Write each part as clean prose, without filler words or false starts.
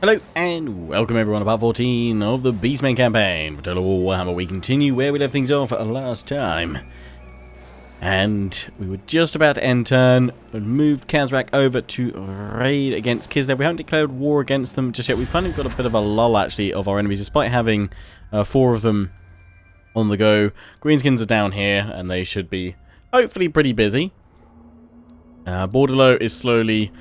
Hello and welcome everyone to part 14 of the Beastmen campaign for Total Warhammer. We continue where we left things off last time. And we were just about to end turn and moved Khazrak over to raid against Kislev. We haven't declared war against them just yet. We've kind of got a bit of a lull actually of our enemies despite having 4 of them on the go. Greenskins are down here and they should be hopefully pretty busy. Borderlo is slowly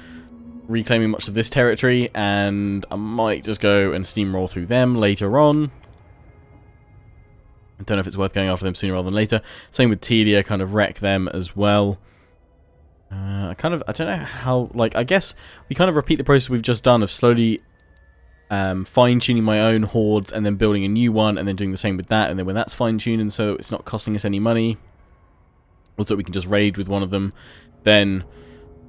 reclaiming much of this territory, and I might just go and steamroll through them later on. I don't know if it's worth going after them sooner rather than later. Same with Telia, kind of wreck them as well. I don't know how, I guess we kind of repeat the process we've just done of slowly fine-tuning my own hordes and then building a new one and then doing the same with that, and then when that's fine-tuned and so it's not costing us any money, also we can just raid with one of them, then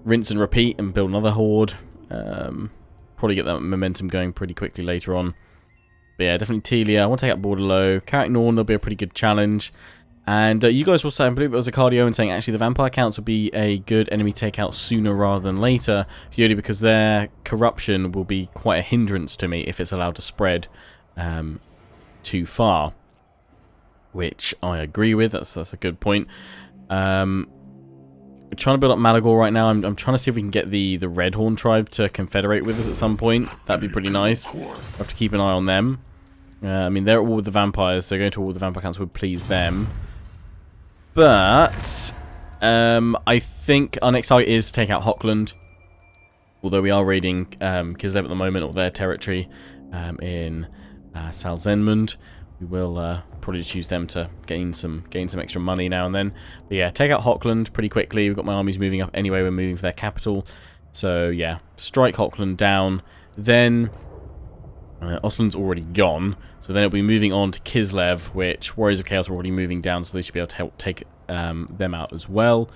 rinse and repeat and build another horde. Probably get that momentum going pretty quickly later on. But yeah, definitely Telia. I want to take out Borderlo. Carrick Norn, there'll be a pretty good challenge. And you guys were saying, I believe it was a cardio and saying actually the vampire counts would be a good enemy takeout sooner rather than later, purely because their corruption will be quite a hindrance to me if it's allowed to spread too far. Which I agree with. That's a good point. We're trying to build up Malagor right now. I'm trying to see if we can get the Redhorn tribe to confederate with us at some point. That'd be pretty nice. We'll have to keep an eye on them. I mean, they're at war with the vampires, so going to war with the vampire counts would please them. But I think our next target is to take out Hawkland. Although we are raiding Kislev at the moment, or their territory in Salzenmund. We will probably just use them to gain some extra money now and then. But yeah, take out Hawkland pretty quickly. We've got my armies moving up anyway. We're moving for their capital. So yeah, strike Hawkland down. Then Ostland's already gone. So then it'll be moving on to Kislev, which Warriors of Chaos are already moving down, so they should be able to help take them out as well.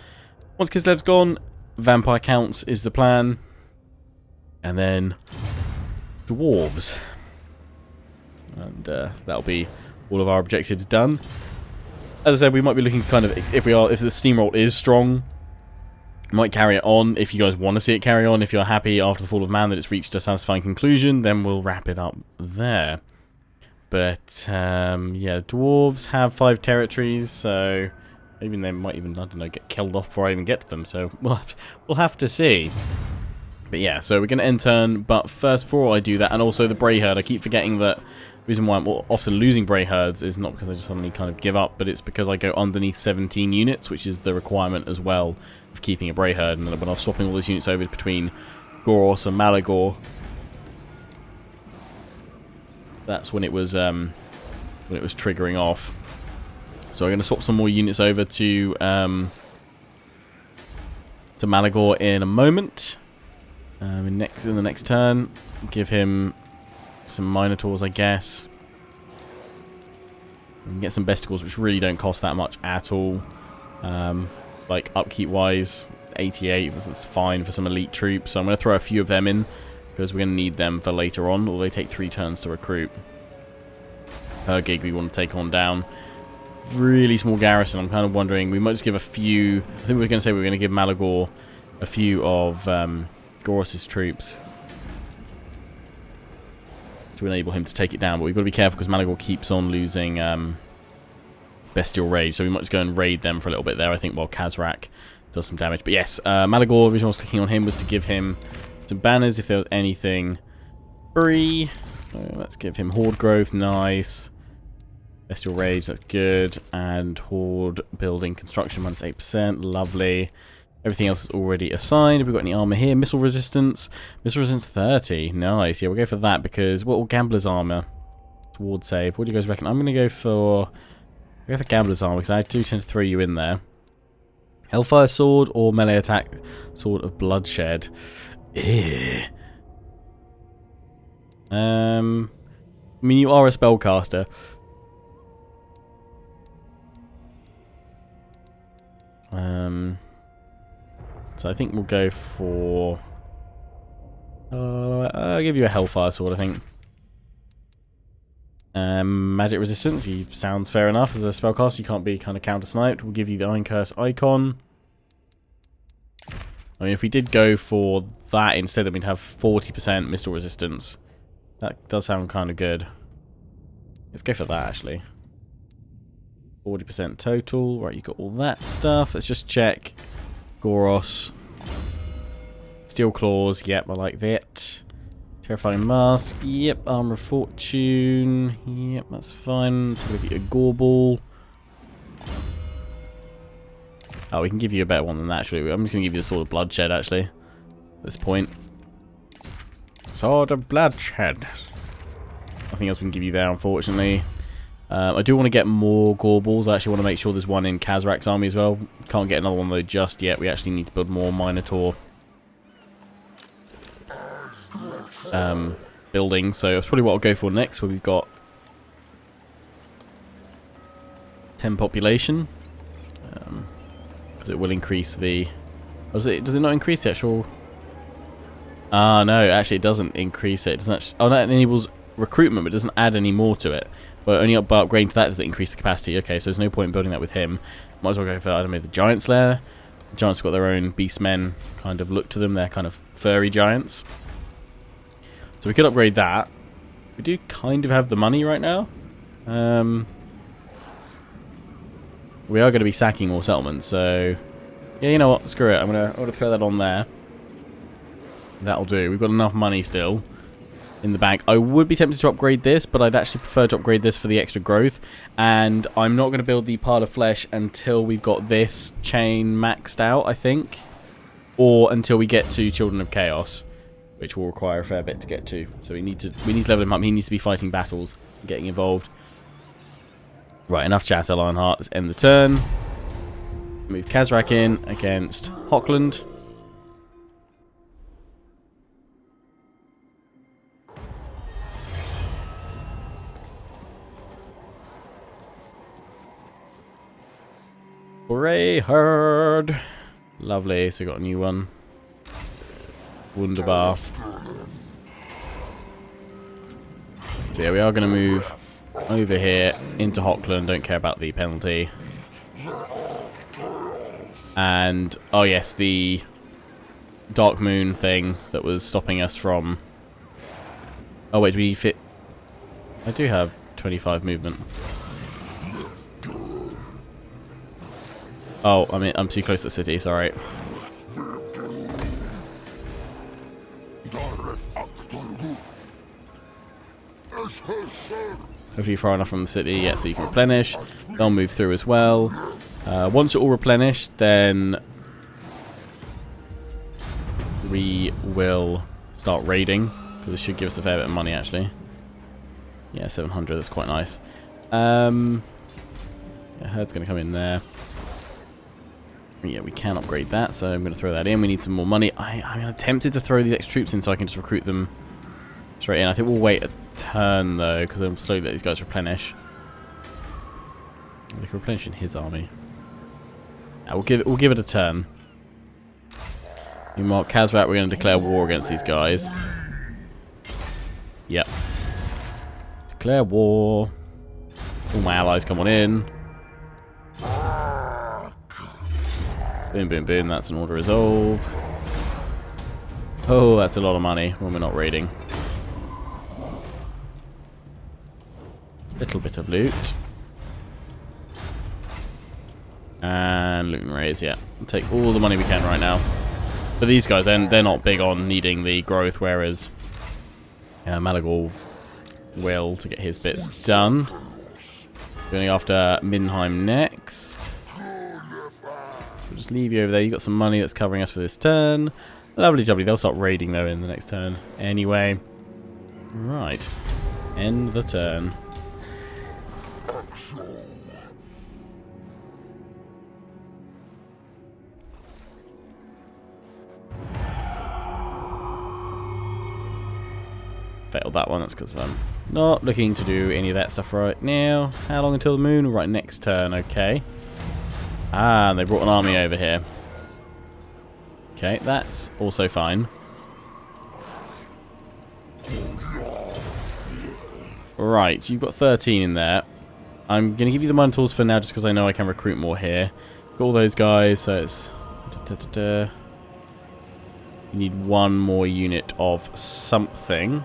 Once Kislev's gone, Vampire Counts is the plan. And then Dwarves. And that'll be all of our objectives done. As I said, we might be looking kind of, if the steamroll is strong, might carry it on. If you guys want to see it carry on, if you're happy after the fall of man that it's reached a satisfying conclusion, then we'll wrap it up there. But yeah, dwarves have 5 territories, so maybe they might even, I don't know, get killed off before I even get to them. So we'll have to see. But yeah, so we're going to end turn, but first, before I do that, and also the Bray Herd, I keep forgetting that the reason why I'm often losing Bray Herds is not because I just suddenly kind of give up, but it's because I go underneath 17 units, which is the requirement as well of keeping a Bray Herd. And when I was swapping all those units over between Goros and Malagor, that's when it was triggering off. So I'm going to swap some more units over to Malagor in a moment. In the next turn, give him some Minotaurs, I guess. We can get some Besticles, which really don't cost that much at all. Like upkeep-wise, 88, that's fine for some elite troops. So I'm going to throw a few of them in, because we're going to need them for later on, although they take 3 turns to recruit. Per gig we want to take on down. Really small garrison, I'm kind of wondering, we might just give a few, I think we were going to say we were going to give Malagor a few of Goros' troops to enable him to take it down, but we've got to be careful because Malagor keeps on losing Bestial Rage, so we might just go and raid them for a little bit there, I think, while Khazrak does some damage. But yes, Malagor, the reason I was clicking on him was to give him some banners if there was anything free. So let's give him Horde Growth, nice. Bestial Rage, that's good. And Horde Building Construction, minus 8%, lovely. Everything else is already assigned. Have we got any armor here? Missile resistance. Missile resistance 30. Nice. Yeah, we'll go for that because what will Gambler's armor? Ward save. What do you guys reckon? I'm going to go for Gambler's armor because I do tend to throw you in there. Hellfire sword or melee attack sword of bloodshed. I mean, you are a spellcaster. So I think we'll go for... I'll give you a Hellfire Sword, I think. Magic Resistance, he sounds fair enough. As a spellcaster, you can't be kind of counter-sniped. We'll give you the Iron Curse icon. I mean, if we did go for that instead, then we'd have 40% missile resistance, That does sound kind of good. Let's go for that, actually. 40% total. Right, you got all that stuff. Let's just check. Goros. Steel Claws. Yep, I like that. Terrifying Mask. Yep. Armor of Fortune. Yep, that's fine. Let's look at your Gorball. Oh, we can give you a better one than that, actually. I'm just going to give you the Sword of Bloodshed, actually. At this point. Sword of Bloodshed. Nothing else we can give you there, unfortunately. I do want to get more Gorballs. I actually want to make sure there's one in Khazrak's army as well. Can't get another one, though, just yet. We actually need to build more Minotaur buildings. So that's probably what I'll go for next, where we've got 10 population. Because it will increase the... Does it not increase the actual... Ah, no, actually it doesn't increase it. It doesn't actually... Oh, that enables recruitment, but it doesn't add any more to it. But only by upgrading to that does it increase the capacity. Okay, so there's no point in building that with him. Might as well go for, I don't know, the Giant Slayer. The Giants have got their own Beastmen kind of look to them. They're kind of furry giants. So we could upgrade that. We do kind of have the money right now. We are going to be sacking more settlements, so... Yeah, you know what? Screw it. I'm gonna throw that on there. That'll do. We've got enough money still in the bank. I would be tempted to upgrade this, but I'd actually prefer to upgrade this for the extra growth. And I'm not going to build the pile of flesh until we've got this chain maxed out, I think. Or until we get to Children of Chaos, which will require a fair bit to get to. So we need to level him up. He needs to be fighting battles, getting involved. Right, enough chatter, Lionheart. Let's end the turn. Move Khazrak in against Hawkland. Hooray, herd! Lovely, so we got a new one. Wunderbar. So yeah, we are going to move over here into Hawkland. Don't care about the penalty. And, oh yes, the Dark Moon thing that was stopping us from... Oh wait, do we fit... I do have 25 movement. Oh, I mean, I'm too close to the city, sorry. Hopefully far enough from the city, yeah, so you can replenish. They'll move through as well. Once you're all replenished, then we will start raiding, because it should give us a fair bit of money, actually. Yeah, 700, that's quite nice. Yeah, herd's going to come in there. Yeah, we can upgrade that, so I'm going to throw that in. We need some more money. I'm tempted to throw these extra troops in so I can just recruit them straight in. I think we'll wait a turn, though, because I'm slowly let these guys replenish. They can replenish in his army. Yeah, we'll give it a turn. You mark Khazrak, we're going to declare war against these guys. Yep. Declare war. All my allies come on in. Boom, boom, boom. That's an order resolve. Oh, that's a lot of money when we're not raiding. Little bit of loot. And loot and raise, yeah. We'll take all the money we can right now. But these guys, they're not big on needing the growth, whereas Malagor will to get his bits done. Going after Minheim next. We'll just leave you over there. You've got some money that's covering us for this turn. Lovely jubbly. They'll start raiding, though, in the next turn. Anyway. Right. End the turn. Failed that one. That's because I'm not looking to do any of that stuff right now. How long until the moon? Right, next turn. Okay. Ah, and they brought an army over here. Okay, that's also fine. Right, you've got 13 in there. I'm going to give you the Minotaurs for now just because I know I can recruit more here. Got all those guys, so it's... You need one more unit of something.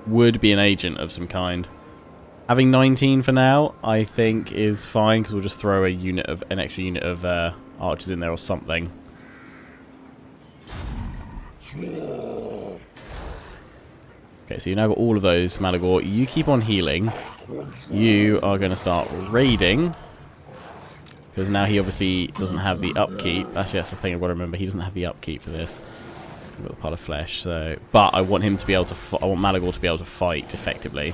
would be an agent of some kind. Having 19 for now, I think, is fine, because we'll just throw an extra unit of archers in there or something. Okay, so you now got all of those, Malagor. You keep on healing. You are going to start raiding. Because now he obviously doesn't have the upkeep. Actually, that's the thing I've got to remember. He doesn't have the upkeep for this. We've got the pile of flesh, so... But I want him to be able to... I want Malagor to be able to fight effectively.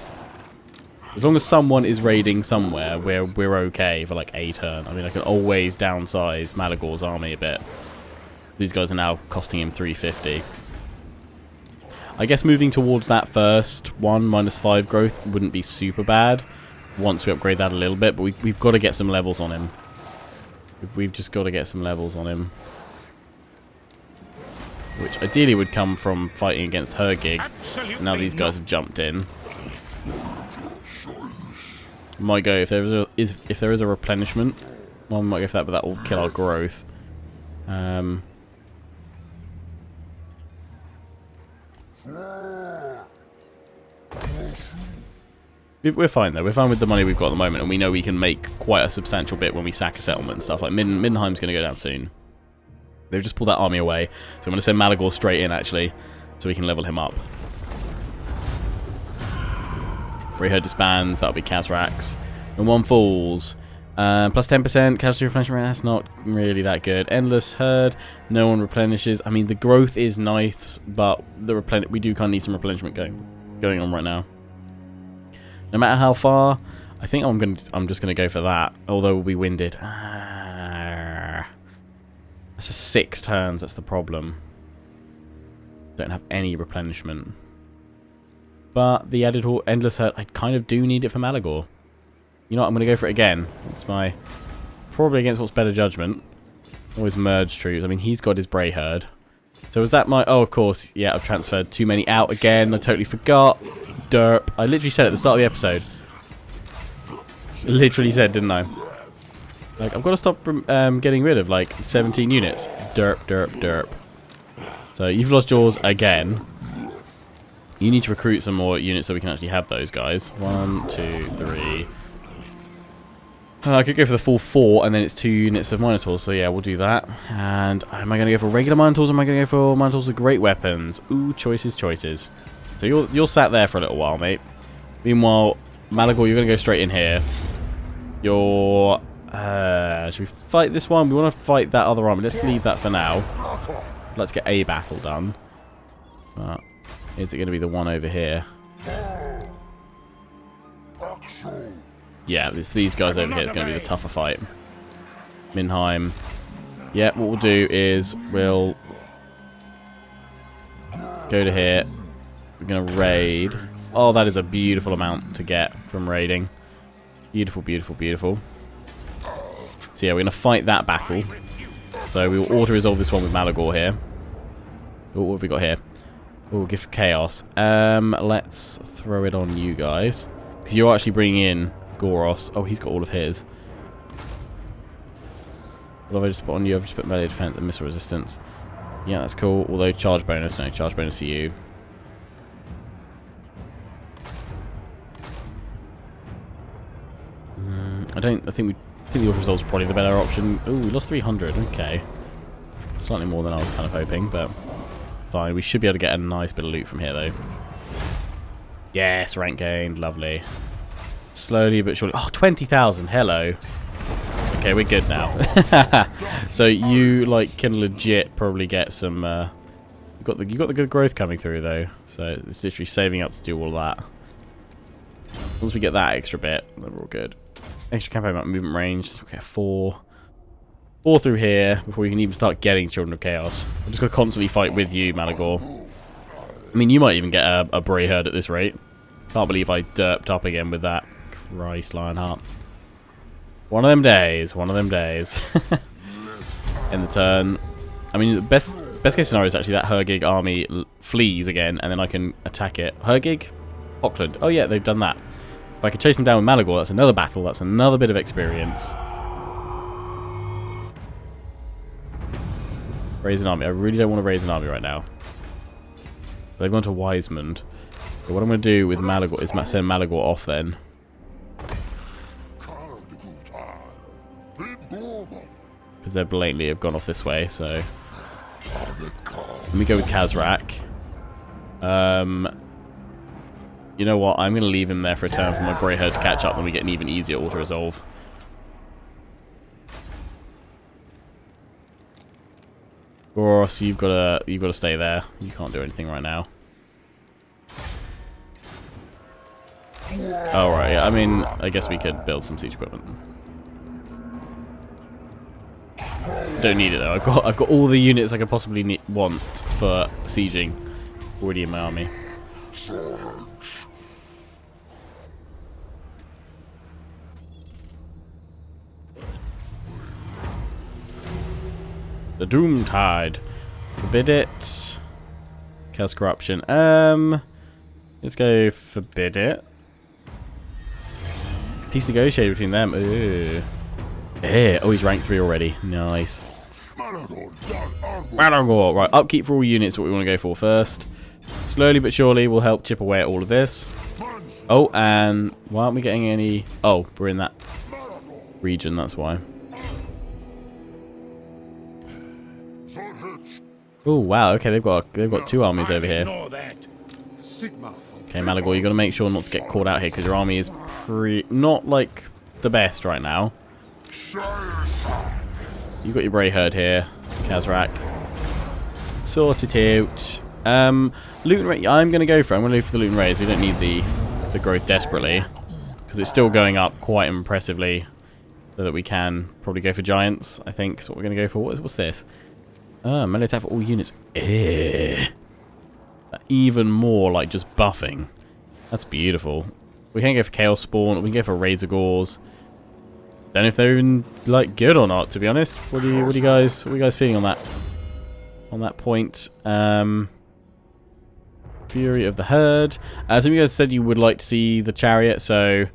As long as someone is raiding somewhere, we're okay for like a turn. I mean, I can always downsize Malagor's army a bit. These guys are now costing him 350. I guess moving towards that first one, -5 growth, wouldn't be super bad once we upgrade that a little bit, but we've got to get some levels on him. We've just got to get some levels on him. Which ideally would come from fighting against Hergig. Now these guys have jumped in. Might go, if there is a replenishment, one might go for that, but that will kill our growth. We're fine though. We're fine with the money we've got at the moment, and we know we can make quite a substantial bit when we sack a settlement and stuff. Like Minheim's going to go down soon. They've just pulled that army away, so I'm going to send Malagor straight in actually, so we can level him up. Brayherd disbands. That'll be Khazrak's. And one falls. Plus 10% casualty replenishment. That's not really that good. Endless herd. No one replenishes. I mean, the growth is nice, but we do kind of need some replenishment going on right now. No matter how far, I think I'm just gonna go for that. Although we'll be winded. That's a 6 turns. That's the problem. Don't have any replenishment. But the added endless hurt, I kind of do need it for Malagor. You know what? I'm gonna go for it again. It's my probably against what's better judgment. Always merge troops. I mean, he's got his Brayherd. So is that my... Oh, of course. Yeah, I've transferred too many out again. I totally forgot. Derp. I literally said at the start of the episode. Literally said, didn't I? Like, I've got to stop getting rid of, like, 17 units. Derp, derp, derp. So, you've lost yours again. You need to recruit some more units so we can actually have those guys. 1, 2, 3... I could go for the full 4, and then it's 2 units of Minotaurs, so yeah, we'll do that. And am I going to go for regular Minotaurs, or am I going to go for Minotaurs with great weapons? Ooh, choices, choices. So you're sat there for a little while, mate. Meanwhile, Malagor, you're going to go straight in here. You're... should we fight this one? We want to fight that other army. Let's leave that for now. Let's get a battle done. Is it going to be the one over here? Yeah, it's these guys over here. It's going to be the tougher fight. Minheim. Yeah, what we'll do is we'll go to here. We're going to raid. Oh, that is a beautiful amount to get from raiding. Beautiful, beautiful, beautiful. So yeah, we're going to fight that battle. So we will auto-resolve this one with Malagor here. Oh, what have we got here? Oh, gift of chaos. Let's throw it on you guys. Because you're actually bringing in Goros. Oh, he's got all of his. What have I just put on you? I've just put melee defense and missile resistance. Yeah, that's cool. Although charge bonus. No, charge bonus for you. I think the auto resolve is probably the better option. Ooh, we lost 300. Okay. Slightly more than I was kind of hoping, but fine. We should be able to get a nice bit of loot from here, though. Yes, rank gained. Lovely. Slowly but surely. Oh, 20,000. Hello. Okay, we're good now. So you like can legit probably get some. You got the good growth coming through though. So it's literally saving up to do all that. Once we get that extra bit, then we're all good. Extra campaign map movement range. Okay, 4 through here before we can even start getting Children of Chaos. I'm just gonna constantly fight with you, Malagor. I mean, you might even get a Brayherd at this rate. Can't believe I derped up again with that. Christ, Lionheart. One of them days. One of them days. End the turn. I mean, the best case scenario is actually that Hergig army flees again, and then I can attack it. Hergig? Hawkland. Oh yeah, they've done that. If I could chase them down with Malagor, that's another battle. That's another bit of experience. Raise an army. I really don't want to raise an army right now. They've gone to Wisemund. So what I'm going to do with Malagor is send Malagor off then. Because they blatantly have gone off this way, so... Let me go with Khazrak. You know what? I'm going to leave him there for a turn for my Grey Herd to catch up, and we get an even easier auto-resolve. Boros, you've got to stay there. You can't do anything right now. Alright, yeah, I mean, I guess we could build some siege equipment. Don't need it though. I've got all the units I could possibly want for sieging already in my army. The Doomtide. Forbid it. Chaos Corruption. Let's go forbid it. Peace negotiated between them. Ooh. Yeah. Oh, he's rank 3 already. Nice. Malagor. Right, upkeep for all units. What we want to go for first. Slowly but surely, we'll help chip away at all of this. Oh, and why aren't we getting any? Oh, we're in that region. That's why. Oh wow. Okay, they've got 2 armies over here. Okay, Malagor, you got to make sure not to get caught out here because your army is not like the best right now. You've got your Grey Herd here, Khazrak. Sort it out. Loot and raid. I'm going to go for the loot and raids. We don't need the growth desperately because it's still going up quite impressively, so that we can probably go for giants. I think is what we're going to go for. What's this? Melee attack for all units. Even more like just buffing. That's beautiful. We can go for Chaos Spawn. We can go for Razorgors. Don't know if they're even like good or not. To be honest, what are you guys feeling on that? On that point, Fury of the Herd. Some of you guys said you would like to see the chariot. So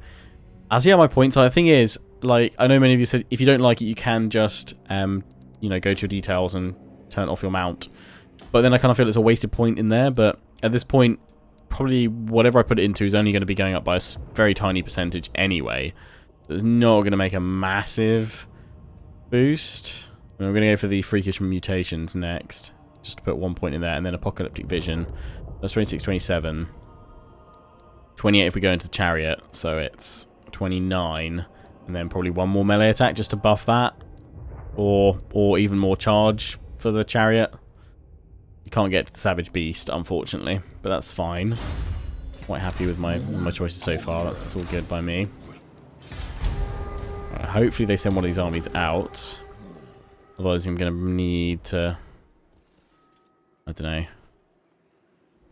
I'll see how my points are. The thing is, like I know many of you said if you don't like it, you can just you know, go to your details and turn off your mount. But then I kind of feel it's a wasted point in there. But at this point, probably whatever I put it into is only going to be going up by a very tiny percentage anyway. It's not going to make a massive boost. And we're going to go for the Freakish Mutations next. Just to put 1 point in there. And then Apocalyptic Vision. That's 26, 27. 28 if we go into Chariot. So it's 29. And then probably 1 more melee attack just to buff that. Or even more charge for the Chariot. You can't get to the Savage Beast, unfortunately. But that's fine. Quite happy with my choices so far. That's all good by me. Right, hopefully they send one of these armies out. Otherwise I'm going to need to... I don't know.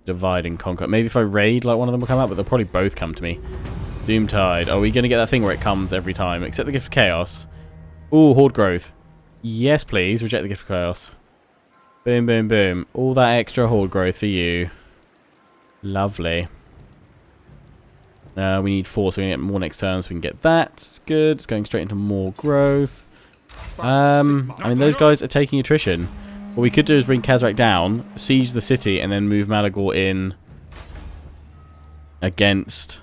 Divide and conquer. Maybe if I raid, like one of them will come out, but they'll probably both come to me. Doomtide. Are we going to get that thing where it comes every time? Accept the Gift of Chaos. Ooh, Horde Growth. Yes, please. Reject the Gift of Chaos. Boom, boom, boom. All that extra Horde Growth for you. Lovely. We need 4, so we can get more next turn, so we can get that. It's good. It's going straight into more growth. I mean, those guys are taking attrition. What we could do is bring Khazrak down, siege the city, and then move Malagor in against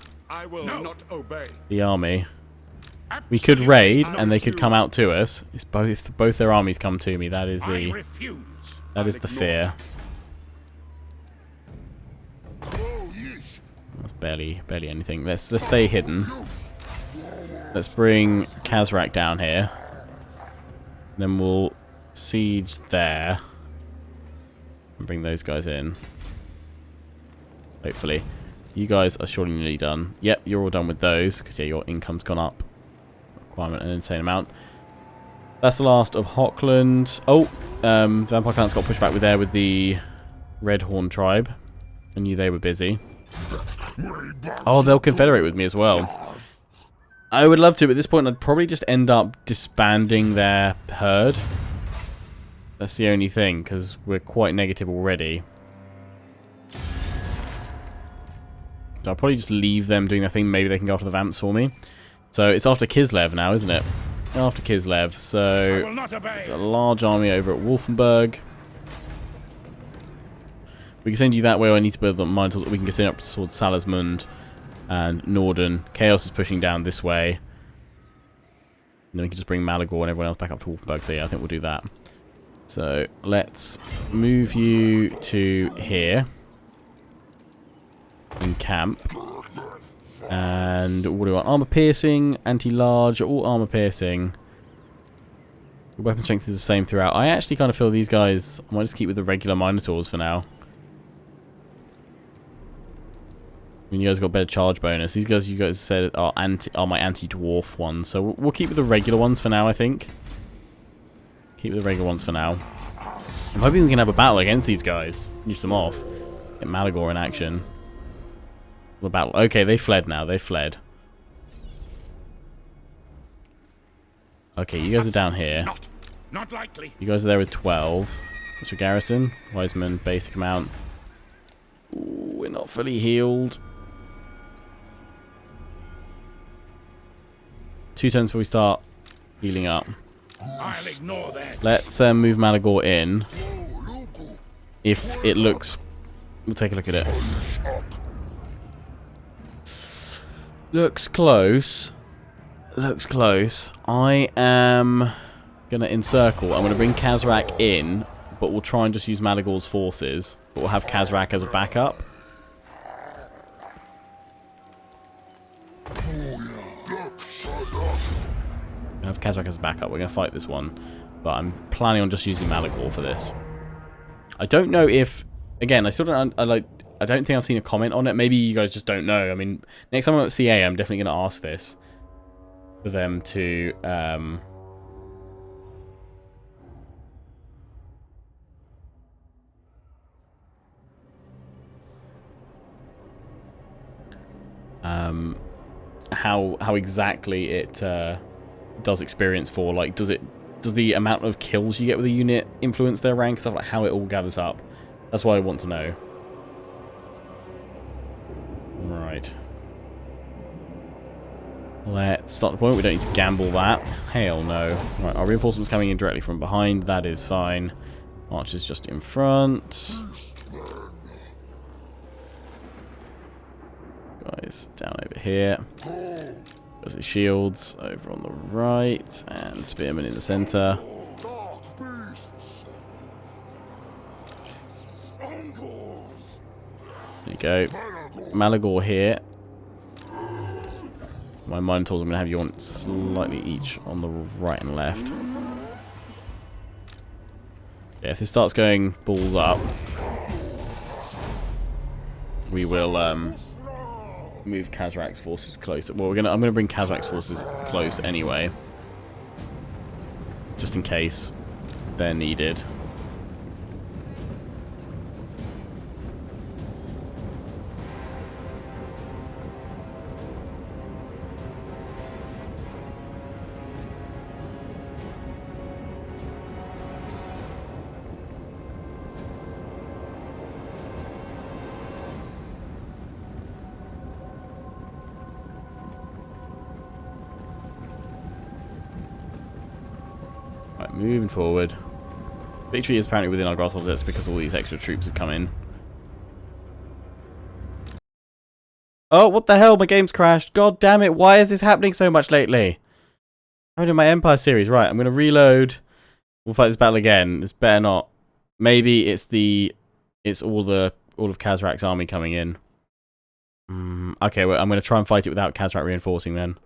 the army. We could raid, and they could come out to us. It's both their armies come to me. That is the fear. That's barely anything. Let's stay hidden. Let's bring Khazrak down here. Then we'll siege there. And bring those guys in. Hopefully. You guys are surely nearly done. Yep, you're all done with those. Because, yeah, your income's gone up. Requirement an insane amount. That's the last of Hawkland. Oh, Vampire Clans got pushed back with the Redhorn tribe. I knew they were busy. Oh, they'll confederate with me as well. I would love to, but at this point I'd probably just end up disbanding their herd. That's the only thing, because we're quite negative already. So I'll probably just leave them doing their thing. Maybe they can go after the Vamps for me. So it's after Kislev now, isn't it? After Kislev. So it's a large army over at Wolfenburg. We can send you that way, or I need to build the Minotaurs. We can send up towards Salismund and Norden. Chaos is pushing down this way. And then we can just bring Malagor and everyone else back up to Wolfenburg. So yeah, I think we'll do that. So let's move you to here. In camp. And what do we want? Armor piercing, anti-large, all armor piercing. Weapon strength is the same throughout. I actually kind of feel these guys, I might just keep with the regular Minotaurs for now. I mean, you guys got better charge bonus. These guys you guys said are my anti-dwarf ones. So we'll keep with the regular ones for now, I think. Keep with the regular ones for now. I'm hoping we can have a battle against these guys. Finish them off. Get Malagor in action. The battle. Okay, they fled now. They fled. Okay, you guys are down here. Not likely. You guys are there with 12. What's your garrison? Wiseman, basic amount. Ooh, we're not fully healed. 2 turns before we start healing up. I'll ignore that. Let's move Malagor in. If it looks... We'll take a look at it. Looks close. Looks close. I am going to encircle. I'm going to bring Khazrak in, but we'll try and just use Malagor's forces. But we'll have Khazrak as a backup. We'll have Khazrak as a backup. We're going to fight this one. But I'm planning on just using Malagor for this. I don't know if... Again, I still don't... I don't think I've seen a comment on it. Maybe you guys just don't know. I mean, next time I'm at CA, I'm definitely going to ask this. For them to... how exactly it does experience for, like, does the amount of kills you get with a unit influence their rank, stuff like how it all gathers up. That's what I want to know. Right. Let's start the point. We don't need to gamble that. Hell no. Right, our reinforcements coming in directly from behind. That is fine. Archers just in front. Guys down over here. There's the shields over on the right. And spearmen in the center. There you go. Malagor here. My Minotaurs, I'm going to have you on slightly each on the right and left. Yeah, if this starts going balls up, we will move Khazrak's forces closer. Well, I'm going to bring Khazrak's forces close anyway, just in case they're needed. Right, moving forward. Victory is apparently within our grasp of this because all these extra troops have come in. Oh, what the hell? My game's crashed. God damn it. Why is this happening so much lately? I'm doing my Empire series. Right, I'm going to reload. We'll fight this battle again. This better not. Maybe it's all of Khazrak's army coming in. Okay, well, I'm going to try and fight it without Khazrak reinforcing then.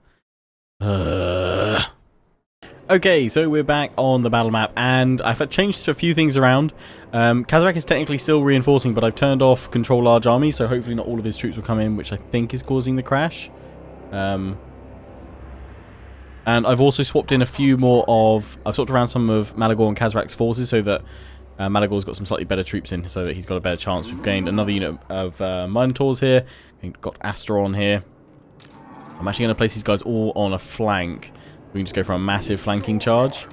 Okay, so we're back on the battle map, and I've changed a few things around. Khazrak is technically still reinforcing, but I've turned off control large armies, so hopefully not all of his troops will come in, which I think is causing the crash. And I've also swapped in a few more of... I've swapped around some of Malagor and Khazrak's forces so that Malagor's got some slightly better troops in, so that he's got a better chance. We've gained another unit of Minotaurs here. We've got Asteron here. I'm actually going to place these guys all on a flank. We can just go for a massive flanking charge.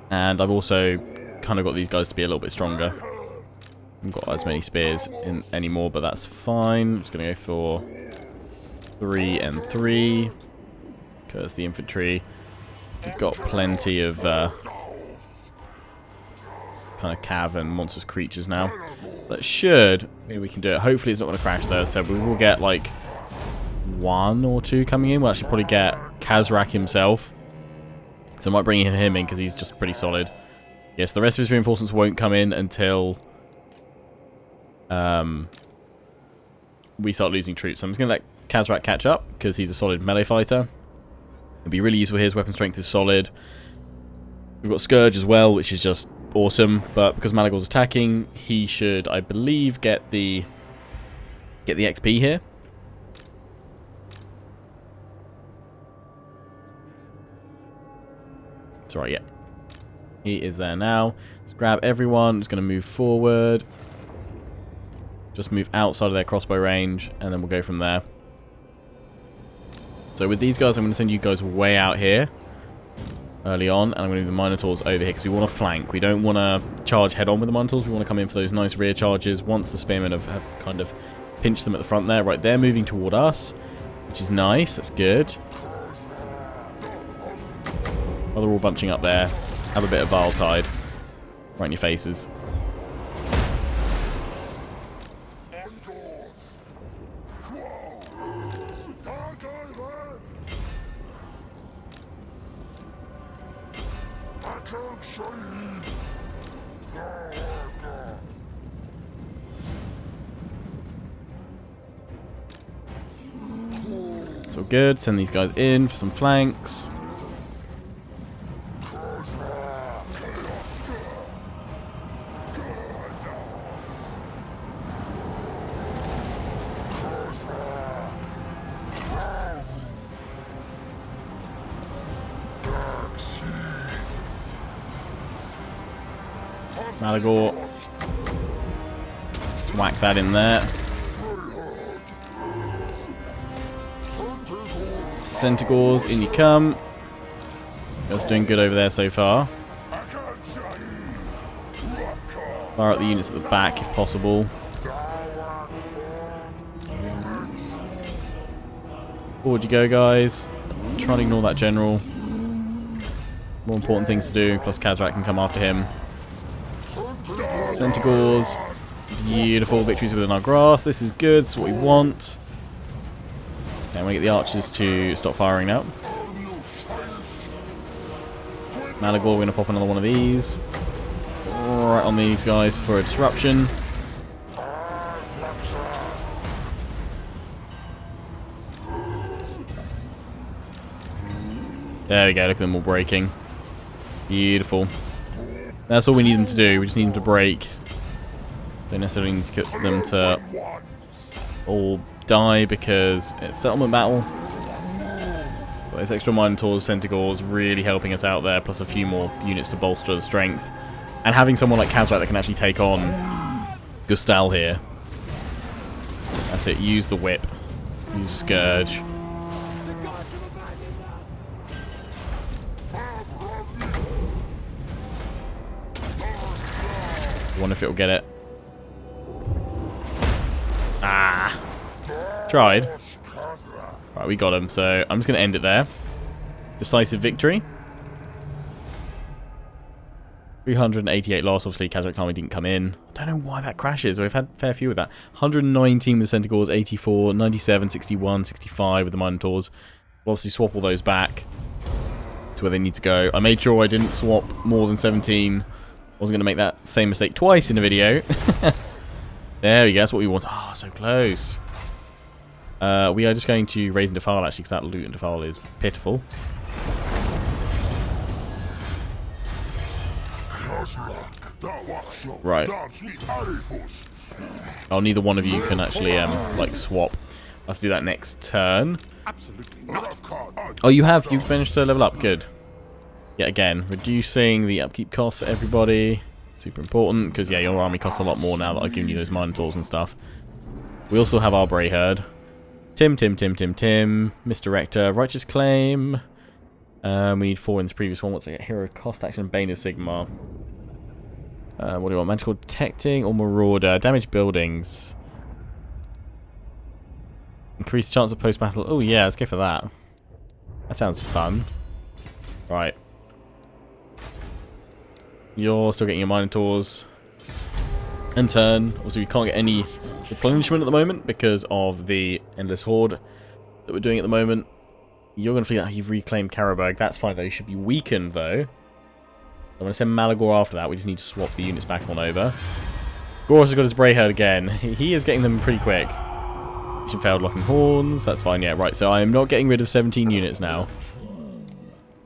And I've also kind of got these guys to be a little bit stronger. I haven't got as many spears in anymore, but that's fine. I'm just going to go for 3 and 3. Because the infantry, we've got plenty of kind of cav and monstrous creatures now. That should, maybe we can do it. Hopefully it's not going to crash though, so we will get like 1 or 2 coming in. We'll actually probably get Khazrak himself. So I might bring him in because he's just pretty solid. Yes, the rest of his reinforcements won't come in until we start losing troops. So I'm just going to let Khazrak catch up because he's a solid melee fighter. It'll be really useful here. His weapon strength is solid. We've got Scourge as well, which is just awesome. But because Malagor's attacking, he should, I believe, get the XP here. It's alright, yeah. He is there now. Let's grab everyone. Just going to move forward. Just move outside of their crossbow range, and then we'll go from there. So with these guys, I'm going to send you guys way out here early on, and I'm going to do the Minotaurs over here because we want to flank. We don't want to charge head on with the Minotaurs. We want to come in for those nice rear charges once the Spearmen have kind of pinched them at the front there. Right, they're moving toward us, which is nice. That's good. While they're all bunching up there, have a bit of Vile Tide right in your faces. So good. Send these guys in for some flanks. Malagor. Let's whack that in there. Centaurs, in you come. That's doing good over there so far. Fire out the units at the back if possible. Forward you go, guys. Try and ignore that general. More important things to do, plus Khazrak can come after him. Centaurs. Beautiful victories within our grasp. This is good. This is what we want. Okay, I'm going to get the archers to stop firing now. Malagor, we're going to pop another one of these. Right on these guys for a disruption. There we go, look at them all breaking. Beautiful. That's all we need them to do, we just need them to break. Don't necessarily need to get them to all die because it's settlement battle. But those extra Minotaurs, Centaurs really helping us out there, plus a few more units to bolster the strength. And having someone like Khazrak that can actually take on Gustal here. That's it, use the whip. Use Scourge. I wonder if it'll get it. Ah! Tried. Right, we got him, so I'm just going to end it there. Decisive victory. 388 loss. Obviously, Khazrak Army didn't come in. I don't know why that crashes. We've had a fair few with that. 119 with the Centaurs, 84, 97, 61, 65 with the Minotaurs. We'll obviously swap all those back to where they need to go. I made sure I didn't swap more than 17. Wasn't going to make that same mistake twice in a video. There we go. That's what we want. Ah, oh, so close. We are just going to raise and defile, actually, because that loot and defile is pitiful. Right. Oh, neither one of you can actually, like, swap. I'll have to do that next turn. Oh, you have? You've managed to level up. Good. Yeah, again, reducing the upkeep cost for everybody. Super important, because, yeah, your army costs a lot more now that I've given you those Minotaurs and stuff. We also have our Bray Herd. Tim, Misdirector, Righteous Claim. We need 4 in this previous one. What's it? Hero Cost Action, Bane of Sigmar. What do you want? Magical Detecting or Marauder? Damage Buildings. Increase chance of post-battle. Oh, yeah, let's go for that. That sounds fun. Right. You're still getting your Minotaurs. And turn. Also, we can't get any replenishment at the moment because of the Endless Horde that we're doing at the moment. You're going to figure out how you've reclaimed Karabag. That's fine, though. You should be weakened, though. I'm going to send Malagor after that. We just need to swap the units back on over. Goros has got his Bray Herd again. He is getting them pretty quick. Mission failed locking horns. That's fine, yeah. Right, so I am not getting rid of 17 units now.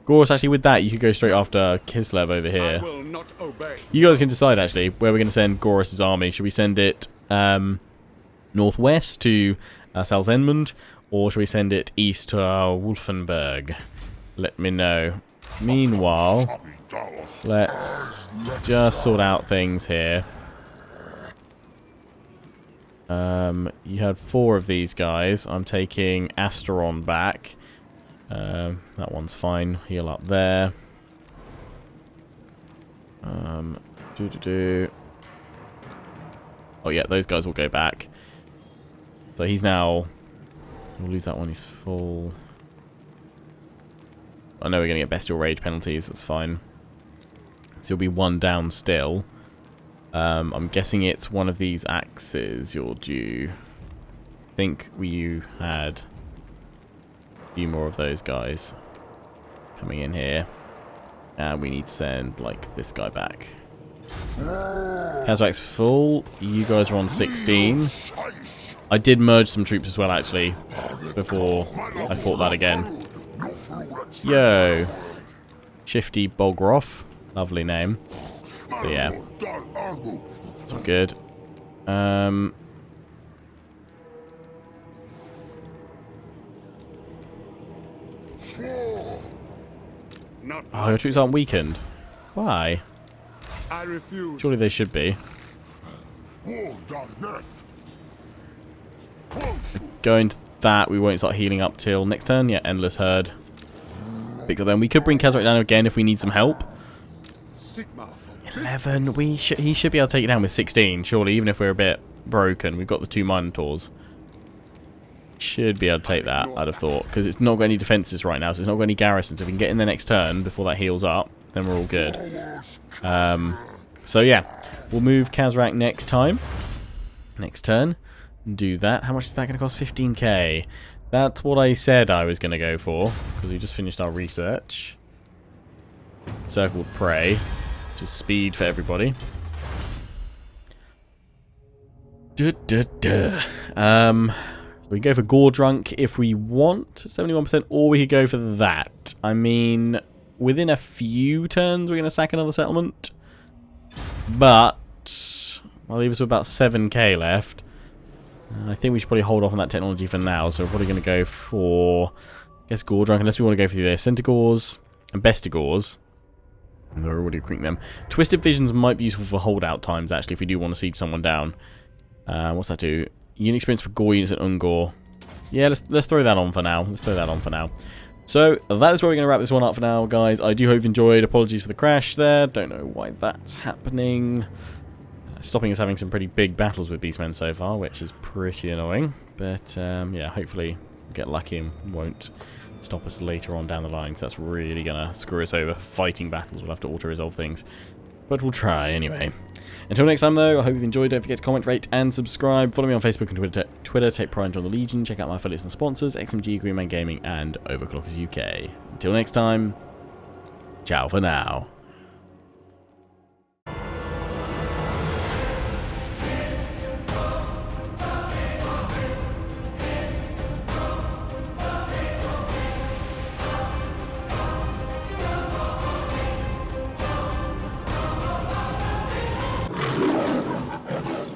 Goros, actually, with that, you could go straight after Kislev over here. I will not obey. You guys can decide, actually, where we're going to send Goros' army. Should we send it northwest to Salzenmund, or should we send it east to Wolfenberg? Let me know. Meanwhile, let's just sort out things here. You had 4 of these guys. I'm taking Asteron back. That one's fine. Heal up there. Oh yeah, those guys will go back. So he's now... We'll lose that one, he's full. I know we're going to get Bestial Rage penalties, that's fine. So you'll be 1 down still. I'm guessing it's one of these axes you're due. I think you had a few more of those guys coming in here. And we need to send, like, this guy back. Khazrak's full. You guys are on 16. I did merge some troops as well, actually, before I fought that again. Yo. Shifty Bolgroth. Lovely name. But yeah. It's all good. Oh, your troops aren't weakened. Why? I refuse. Surely they should be. Going to that, we won't start healing up till next turn. Yeah, Endless Herd. Picked up then. We could bring Khazrak down again if we need some help. 11. He should be able to take it down with 16, surely, even if we're a bit broken. We've got the 2 Minotaurs. Should be able to take that, I'd have thought. Because it's not got any defences right now, so it's not got any garrisons. If we can get in the next turn before that heals up, then we're all good. So yeah, we'll move Khazrak next time. Next turn. Do that. How much is that going to cost? 15k. That's what I said I was going to go for, because we just finished our research. Circled Prey. Just speed for everybody. We can go for Gore Drunk if we want, 71%, or we could go for that. I mean, within a few turns we're going to sack another settlement. But I'll leave us with about 7k left. I think we should probably hold off on that technology for now, so we're probably going to go for, I guess, Gore Drunk, unless we want to go for the Centigores and Bestigores. We're already creaking them. Twisted Visions might be useful for holdout times, actually, if we do want to siege someone down. What's that do? Unit experience for Gore units and Ungor. Yeah, let's throw that on for now. Let's throw that on for now. So, that is where we're going to wrap this one up for now, guys. I do hope you've enjoyed. Apologies for the crash there. Don't know why that's happening. Stopping us having some pretty big battles with Beastmen so far, which is pretty annoying. But, yeah, hopefully we'll get lucky and won't stop us later on down the line, because that's really going to screw us over. Fighting battles, we'll have to auto-resolve things. But we'll try anyway. Until next time, though, I hope you've enjoyed. Don't forget to comment, rate, and subscribe. Follow me on Facebook and Twitter. Take pride in join the Legion. Check out my affiliates and sponsors, XMG, Greenman Gaming, and Overclockers UK. Until next time, ciao for now.